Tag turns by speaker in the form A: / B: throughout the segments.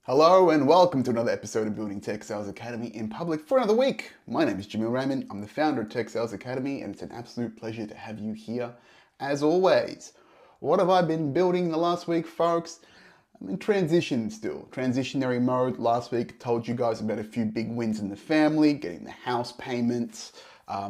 A: Hello and welcome to another episode of Building Tech Sales Academy in public for another week. My name is Jameel Raymond. I'm the founder of Tech Sales Academy and it's an absolute pleasure to have you here as always. What have I been building the last week, folks? I'm in transition still, transitionary mode. Last week told you guys about a few big wins in the family, getting the house payments,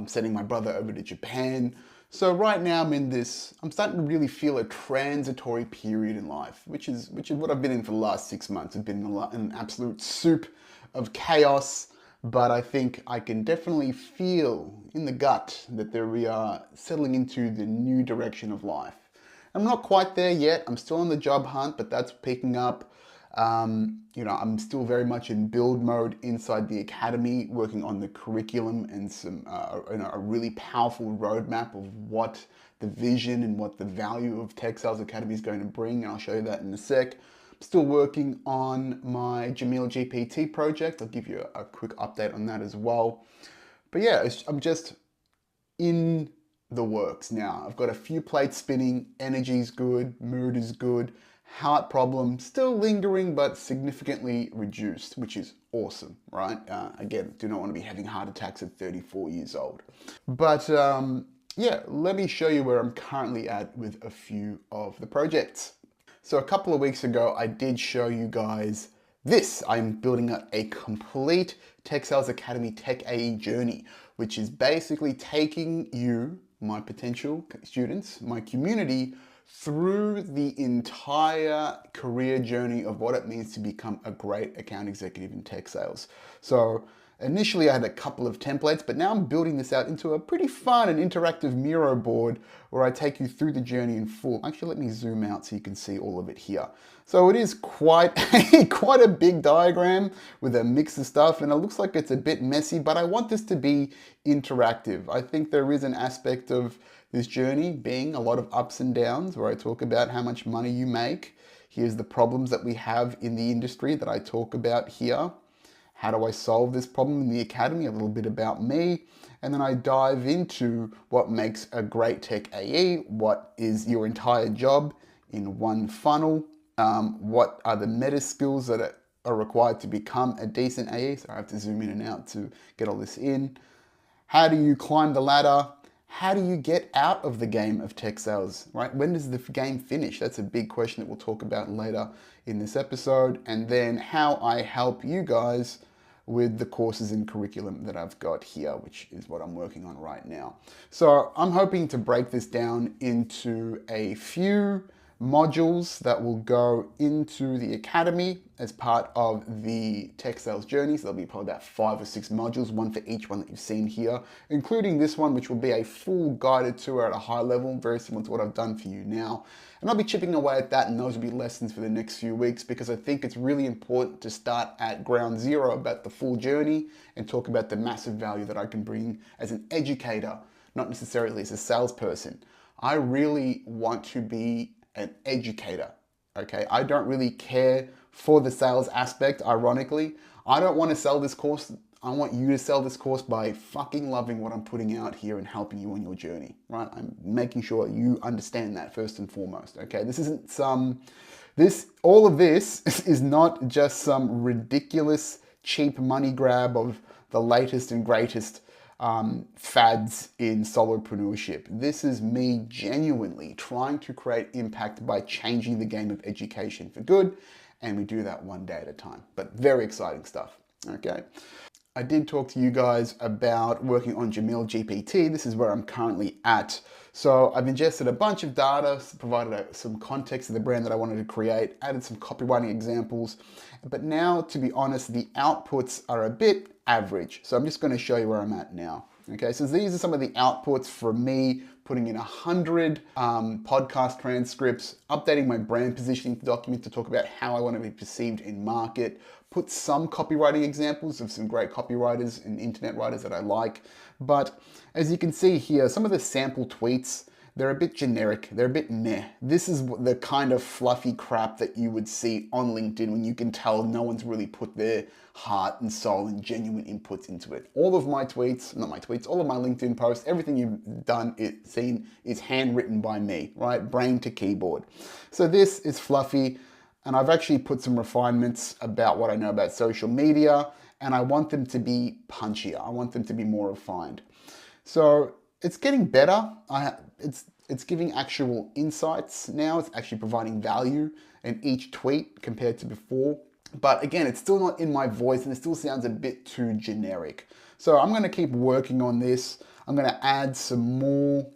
A: sending my brother over to Japan. So right now I'm starting to really feel a transitory period in life, which is what I've been in for the last 6 months. I've been in an absolute soup of chaos, but I think I can definitely feel in the gut that we are settling into the new direction of life. I'm not quite there yet. I'm still on the job hunt, but that's picking up. I'm still very much in build mode inside the academy, working on the curriculum and a really powerful roadmap of what the vision and what the value of Tech Sales Academy is going to bring. And I'll show you that in a sec. I'm still working on my JameelGPT project. I'll give you a quick update on that as well. But yeah, I'm just in the works now. I've got a few plates spinning, energy's good, mood is good, heart problem still lingering but significantly reduced, which is awesome, right? Again, do not want to be having heart attacks at 34 years old. But yeah, let me show you where I'm currently at with a few of the projects. So a couple of weeks ago, I did show you guys this. I'm building a complete Tech Sales Academy Tech AE journey, which is basically taking you, my potential students, my community, through the entire career journey of what it means to become a great account executive in tech sales. So initially I had a couple of templates, but now I'm building this out into a pretty fun and interactive Miro board where I take you through the journey in full. Actually, let me zoom out so you can see all of it here. So it is quite a big diagram with a mix of stuff, and it looks like it's a bit messy, but I want this to be interactive. I think there is an aspect of this journey being a lot of ups and downs where I talk about how much money you make. Here's the problems that we have in the industry that I talk about here. How do I solve this problem in the academy? A little bit about me. And then I dive into what makes a great Tech AE, what is your entire job in one funnel, what are the meta skills that are required to become a decent AE. So I have to zoom in and out to get all this in. How do you climb the ladder? How do you get out of the game of tech sales, right? When does the game finish? That's a big question that we'll talk about later in this episode. And then how I help you guys with the courses and curriculum that I've got here, which is what I'm working on right now. So I'm hoping to break this down into a few modules that will go into the academy as part of the tech sales journey. So there'll be probably about 5 or 6 modules, one for each one that you've seen here, including this one, which will be a full guided tour at a high level, very similar to what I've done for you now. And I'll be chipping away at that, and those will be lessons for the next few weeks, because I think it's really important to start at ground zero about the full journey and talk about the massive value that I can bring as an educator, not necessarily as a salesperson. I really want to be an educator, okay? I don't really care for the sales aspect, ironically. I don't want to sell this course. I want you to sell this course by fucking loving what I'm putting out here and helping you on your journey, right? I'm making sure you understand that first and foremost, okay? This isn't all of this is not just some ridiculous cheap money grab of the latest and greatest fads in solopreneurship. This is me genuinely trying to create impact by changing the game of education for good, and we do that one day at a time. But very exciting stuff, okay? I did talk to you guys about working on JameelGPT. This is where I'm currently at. So I've ingested a bunch of data, provided some context of the brand that I wanted to create, added some copywriting examples. But now, to be honest, the outputs are a bit average. So I'm just going to show you where I'm at now. Okay, so these are some of the outputs from me putting in 100 podcast transcripts, updating my brand positioning document to talk about how I want to be perceived in market, put some copywriting examples of some great copywriters and internet writers that I like. But as you can see here, some of the sample tweets, they're a bit generic, they're a bit meh. This is the kind of fluffy crap that you would see on LinkedIn when you can tell no one's really put their heart and soul and genuine inputs into it. All of my tweets, not my tweets, all of my LinkedIn posts, everything you've seen is handwritten by me, right? Brain to keyboard. So this is fluffy. And I've actually put some refinements about what I know about social media, and I want them to be punchier. I want them to be more refined. So it's getting better. It's giving actual insights now. It's actually providing value in each tweet compared to before. But again, it's still not in my voice and it still sounds a bit too generic. So I'm going to keep working on this. I'm going to add some more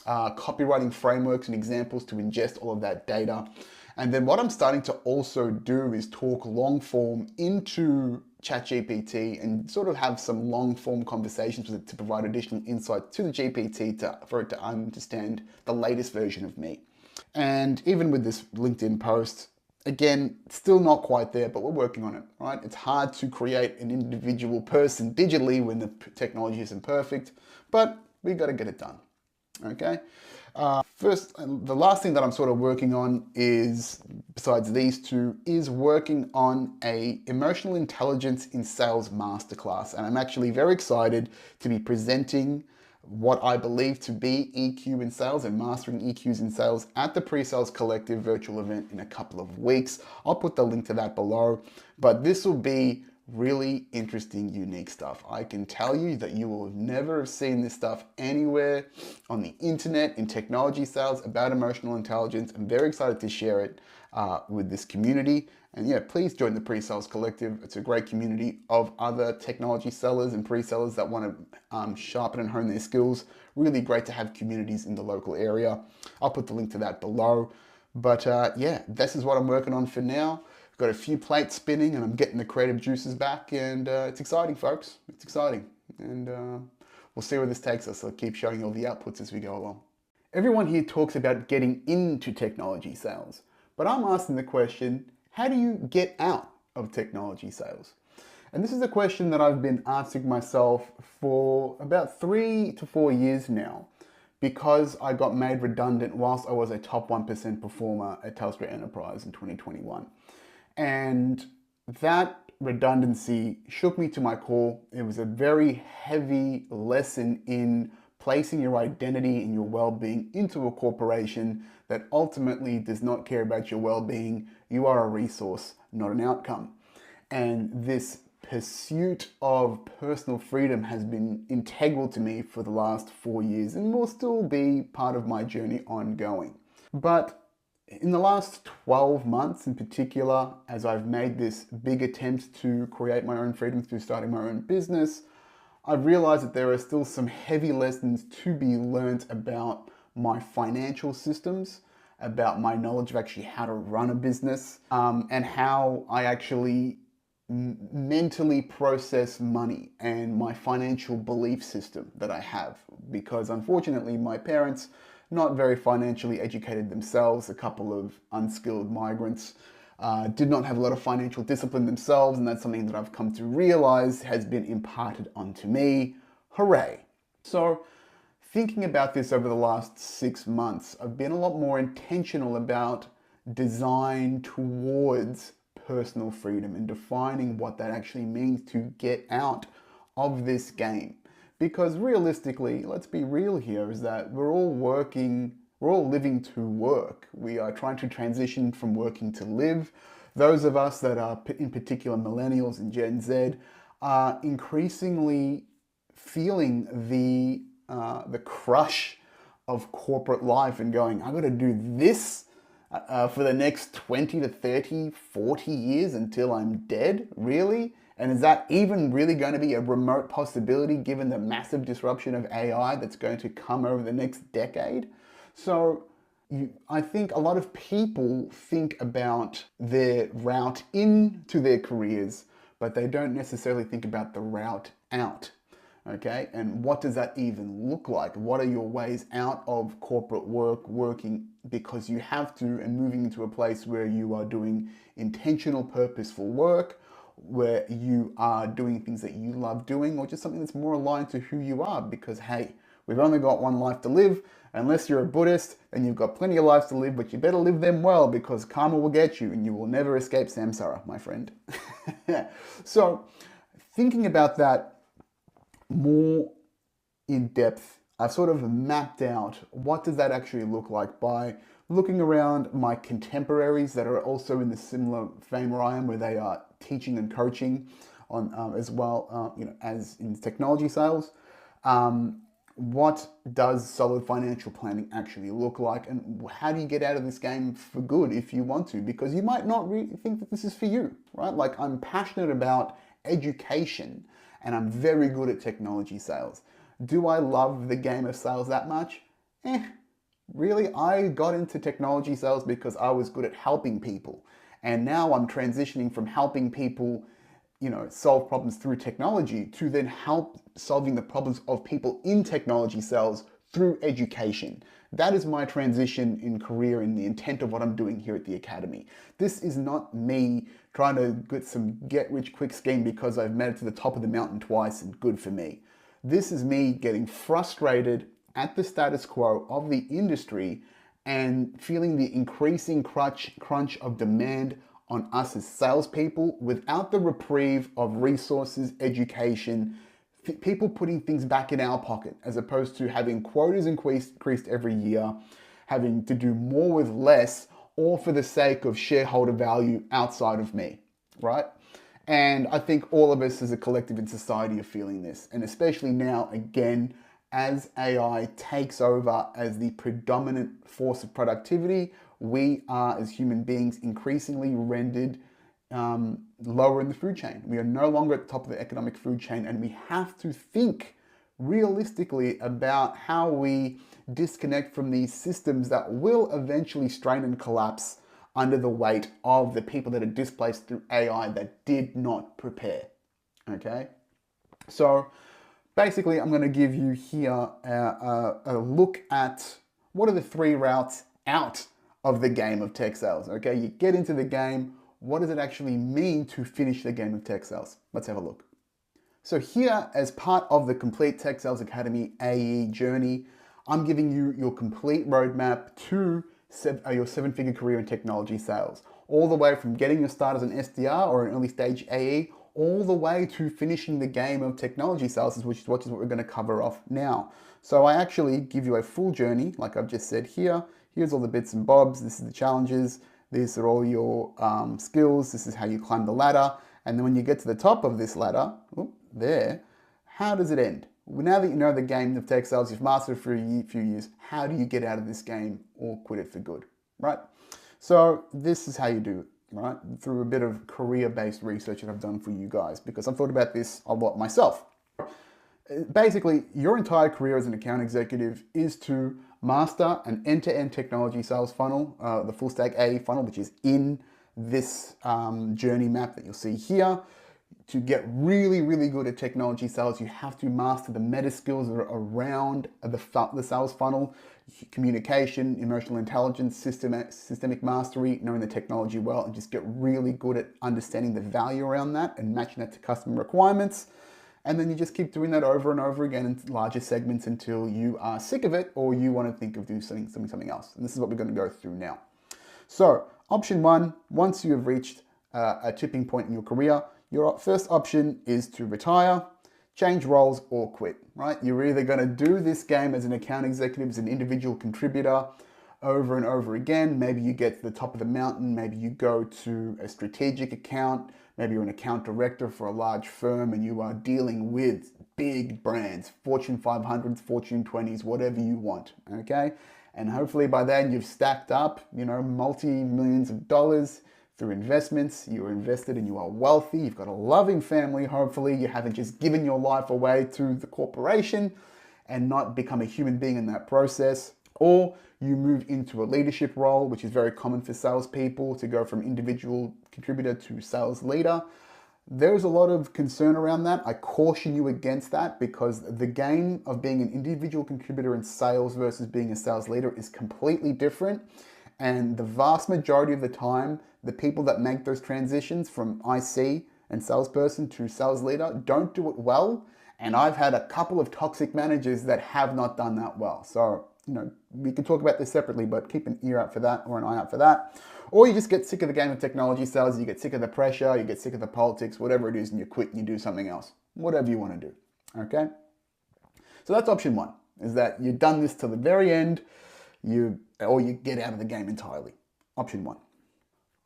A: copywriting frameworks and examples to ingest all of that data. And then what I'm starting to also do is talk long form into ChatGPT and sort of have some long form conversations with it to provide additional insight to the GPT for it to understand the latest version of me. And even with this LinkedIn post, again, still not quite there, but we're working on it, right? It's hard to create an individual person digitally when the technology isn't perfect, but we got to get it done, okay? First, the last thing that I'm sort of working on is, besides these two, is working on a emotional intelligence in sales masterclass. And I'm actually very excited to be presenting what I believe to be EQ in sales and mastering EQs in sales at the Pre-Sales Collective virtual event in a couple of weeks. I'll put the link to that below, but this will be really interesting, unique stuff. I can tell you that you will never have seen this stuff anywhere on the internet in technology sales about emotional intelligence. I'm very excited to share it with this community. And yeah, please join the Pre-Sales Collective. It's a great community of other technology sellers and pre-sellers that want to sharpen and hone their skills. Really great to have communities in the local area. I'll put the link to that below. But yeah, this is what I'm working on for now. Got a few plates spinning and I'm getting the creative juices back, and it's exciting, folks. It's exciting. And we'll see where this takes us. I'll keep showing you all the outputs as we go along. Everyone here talks about getting into technology sales, but I'm asking the question, how do you get out of technology sales? And this is a question that I've been asking myself for about 3 to 4 years now, because I got made redundant whilst I was a top 1% performer at Telstra Enterprise in 2021. And that redundancy shook me to my core. It was a very heavy lesson in placing your identity and your well-being into a corporation that ultimately does not care about your well-being. You are a resource, not an outcome. And this pursuit of personal freedom has been integral to me for the last 4 years and will still be part of my journey ongoing. But in the last 12 months in particular, as I've made this big attempt to create my own freedom through starting my own business, I've realized that there are still some heavy lessons to be learned about my financial systems, about my knowledge of actually how to run a business, and how I actually mentally process money and my financial belief system that I have. Because unfortunately, my parents, not very financially educated themselves, a couple of unskilled migrants, did not have a lot of financial discipline themselves, and that's something that I've come to realize has been imparted onto me. Hooray! So, thinking about this over the last 6 months, I've been a lot more intentional about design towards personal freedom and defining what that actually means to get out of this game. Because realistically, let's be real here, is that we're all living to work. We are trying to transition from working to live. Those of us that are, in particular, millennials and Gen Z, are increasingly feeling the crush of corporate life and going, I've got to do this for the next 20 to 30, 40 years until I'm dead? Really? And is that even really going to be a remote possibility given the massive disruption of AI that's going to come over the next decade? So I think a lot of people think about their route into their careers, but they don't necessarily think about the route out. Okay, and what does that even look like? What are your ways out of corporate work, working because you have to, and moving into a place where you are doing intentional, purposeful work, where you are doing things that you love doing, or just something that's more aligned to who you are? Because hey, we've only got one life to live. Unless you're a Buddhist, then you've got plenty of lives to live, but you better live them well, because karma will get you and you will never escape samsara, my friend. So thinking about that more in depth, I've sort of mapped out what does that actually look like by looking around my contemporaries that are also in the similar vein where I am, where they are teaching and coaching on as well, as in technology sales. What does solid financial planning actually look like, and how do you get out of this game for good if you want to? Because you might not really think that this is for you, right? Like, I'm passionate about education and I'm very good at technology sales. Do I love the game of sales that much? Really? I got into technology sales because I was good at helping people. And now I'm transitioning from helping people solve problems through technology to then help solving the problems of people in technology sales through education. That is my transition in career and the intent of what I'm doing here at the Academy. This is not me trying to get some get-rich-quick scheme because I've made it to the top of the mountain twice and good for me. This is me getting frustrated at the status quo of the industry and feeling the increasing crunch of demand on us as salespeople without the reprieve of resources, education, people putting things back in our pocket, as opposed to having quotas increased every year, having to do more with less, all for the sake of shareholder value outside of me, right? And I think all of us as a collective in society are feeling this. And especially now, again, as AI takes over as the predominant force of productivity, we are, as human beings, increasingly rendered lower in the food chain. We are no longer at the top of the economic food chain, and we have to think realistically about how we disconnect from these systems that will eventually strain and collapse under the weight of the people that are displaced through AI that did not prepare. Okay? So basically, I'm going to give you here a look at what are the 3 routes out of the game of tech sales. Okay, you get into the game. What does it actually mean to finish the game of tech sales? Let's have a look. So here, as part of the Complete Tech Sales Academy AE journey, I'm giving you your complete roadmap to your 7-figure career in technology sales, all the way from getting your start as an SDR or an early stage AE, all the way to finishing the game of technology sales, which is what we're going to cover off now. So I actually give you a full journey, like I've just said here. Here's all the bits and bobs. This is the challenges. These are all your skills. This is how you climb the ladder. And then when you get to the top of this ladder, there, how does it end? Well, now that you know the game of tech sales, you've mastered it for a few years, how do you get out of this game or quit it for good, right? So this is how you do it, right? Through a bit of career-based research that I've done for you guys, because I've thought about this a lot myself. Basically, your entire career as an account executive is to master an end-to-end technology sales funnel, the full stack AE funnel, which is in this journey map that you'll see here. To get really, really good at technology sales, you have to master the meta skills that are around the sales funnel: communication, emotional intelligence, systemic mastery, knowing the technology well, and just get really good at understanding the value around that and matching that to customer requirements. And then you just keep doing that over and over again in larger segments until you are sick of it or you want to think of doing something else. And this is what we're going to go through now. So option 1, once you have reached a tipping point in your career, your first option is to retire, change roles, or quit, right? You're either going to do this game as an account executive, as an individual contributor over and over again. Maybe you get to the top of the mountain. Maybe you go to a strategic account. Maybe you're an account director for a large firm and you are dealing with big brands, Fortune 500s, Fortune 20s, whatever you want, okay? And hopefully by then you've stacked up, multi-millions of dollars through investments. You're invested and you are wealthy. You've got a loving family, hopefully. You haven't just given your life away to the corporation and not become a human being in that process. Or you move into a leadership role, which is very common for salespeople, to go from individual contributor to sales leader. There's a lot of concern around that. I caution you against that because the game of being an individual contributor in sales versus being a sales leader is completely different. And the vast majority of the time, the people that make those transitions from IC and salesperson to sales leader don't do it well. And I've had a couple of toxic managers that have not done that well. So, we can talk about this separately, but keep an ear out for that or an eye out for that. Or you just get sick of the game of technology sales, you get sick of the pressure, you get sick of the politics, whatever it is, and you quit and you do something else. Whatever you want to do, okay? So that's option 1, is that you've done this till the very end. or you get out of the game entirely. Option one.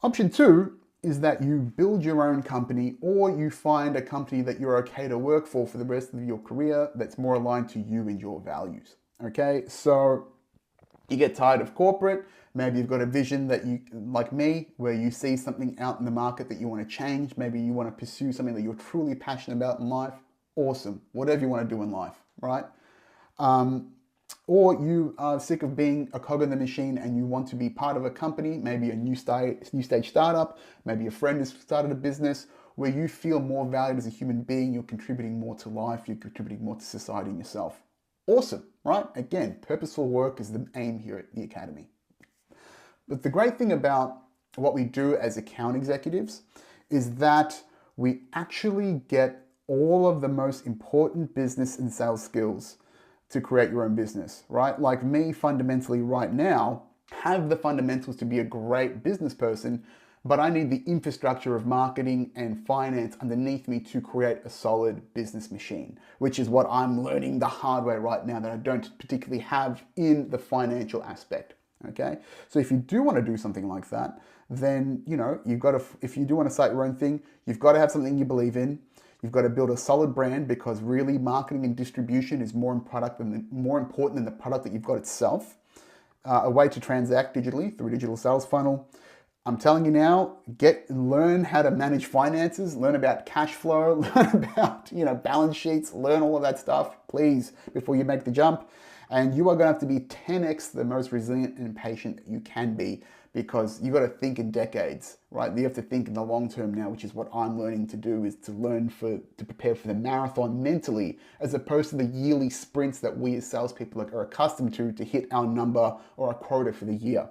A: Option two is that you build your own company, or you find a company that you're okay to work for the rest of your career that's more aligned to you and your values. Okay, so you get tired of corporate. Maybe you've got a vision that you, like me, where you see something out in the market that you want to change. Maybe you want to pursue something that you're truly passionate about in life. Awesome. Whatever you want to do in life, right? Or you are sick of being a cog in the machine and you want to be part of a company, maybe a new stage startup, maybe a friend has started a business where you feel more valued as a human being, you're contributing more to life, you're contributing more to society and yourself. Awesome, right? Again, purposeful work is the aim here at the Academy. But the great thing about what we do as account executives is that we actually get all of the most important business and sales skills to create your own business, right? Like me, fundamentally right now, have the fundamentals to be a great business person, but I need the infrastructure of marketing and finance underneath me to create a solid business machine, which is what I'm learning the hard way right now that I don't particularly have in the financial aspect, okay? So if you do want to do something like that, then, you've got to, if you do want to start your own thing, you've got to have something you believe in. You've got to build a solid brand, because really marketing and distribution is more important than the product that you've got itself. A way to transact digitally through a digital sales funnel. I'm telling you now, learn how to manage finances, learn about cash flow, learn about balance sheets, learn all of that stuff, please, before you make the jump. And you are going to have to be 10x the most resilient and patient you can be, because you got to think in decades, right? You have to think in the long term now, which is what I'm learning to do, is to prepare for the marathon mentally, as opposed to the yearly sprints that we as salespeople are accustomed to hit our number or our quota for the year.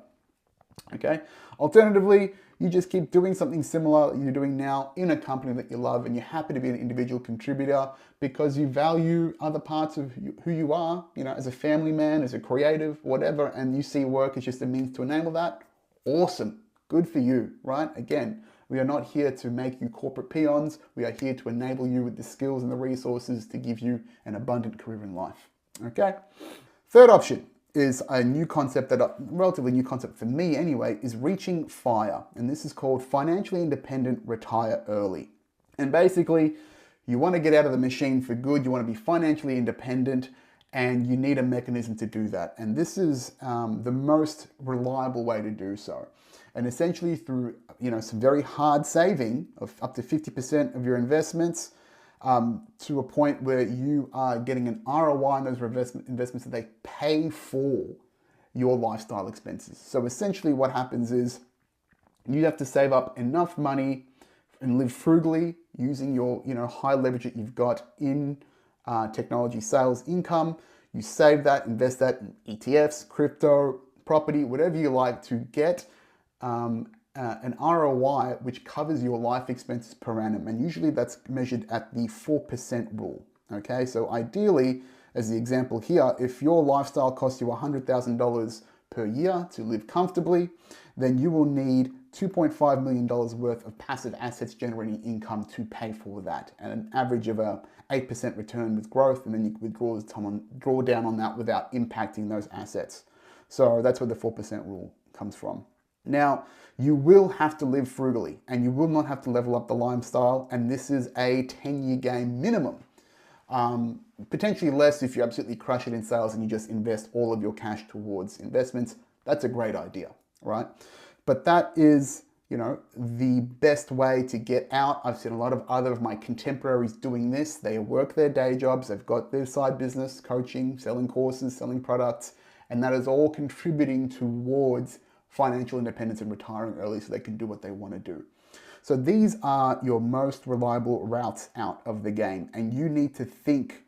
A: Okay. Alternatively, you just keep doing something similar that you're doing now in a company that you love, and you're happy to be an individual contributor because you value other parts of who you are, as a family man, as a creative, whatever, and you see work as just a means to enable that. Awesome. Good for you, right? Again, we are not here to make you corporate peons. We are here to enable you with the skills and the resources to give you an abundant career in life. Okay. Third option is a new concept, relatively new concept for me anyway, is reaching FIRE. And this is called Financially Independent Retire Early. And basically, you want to get out of the machine for good. You want to be financially independent, and you need a mechanism to do that. And this is the most reliable way to do so. And essentially through some very hard saving of up to 50% of your investments, to a point where you are getting an ROI on those investments that they pay for your lifestyle expenses. So essentially what happens is you have to save up enough money and live frugally using your high leverage that you've got in technology sales income. You save that, invest that in ETFs, crypto, property, whatever you like, to get an ROI which covers your life expenses per annum. And usually that's measured at the 4% rule. Okay, so ideally, as the example here, if your lifestyle costs you $100,000 per year to live comfortably, then you will need $2.5 million worth of passive assets generating income to pay for that, and an average of a 8% return with growth, and then you can draw down on that without impacting those assets. So that's where the 4% rule comes from. Now, you will have to live frugally, and you will not have to level up the lifestyle, and this is a 10-year game minimum. Potentially less if you absolutely crush it in sales and you just invest all of your cash towards investments. That's a great idea, right? But that is, the best way to get out. I've seen a lot of other of my contemporaries doing this. They work their day jobs, they've got their side business, coaching, selling courses, selling products, and that is all contributing towards financial independence and retiring early so they can do what they want to do. So these are your most reliable routes out of the game, and you need to think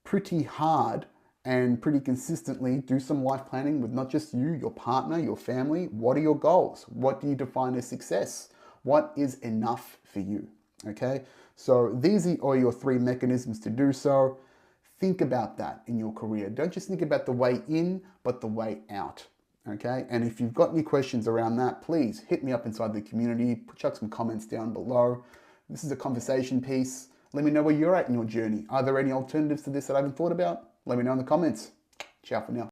A: pretty hard and pretty consistently, do some life planning with not just you, your partner, your family. What are your goals? What do you define as success? What is enough for you? Okay, so these are your three mechanisms to do so. Think about that in your career. Don't just think about the way in, but the way out. Okay, and if you've got any questions around that, please hit me up inside the community, chuck some comments down below. This is a conversation piece. Let me know where you're at in your journey. Are there any alternatives to this that I haven't thought about? Let me know in the comments. Ciao for now.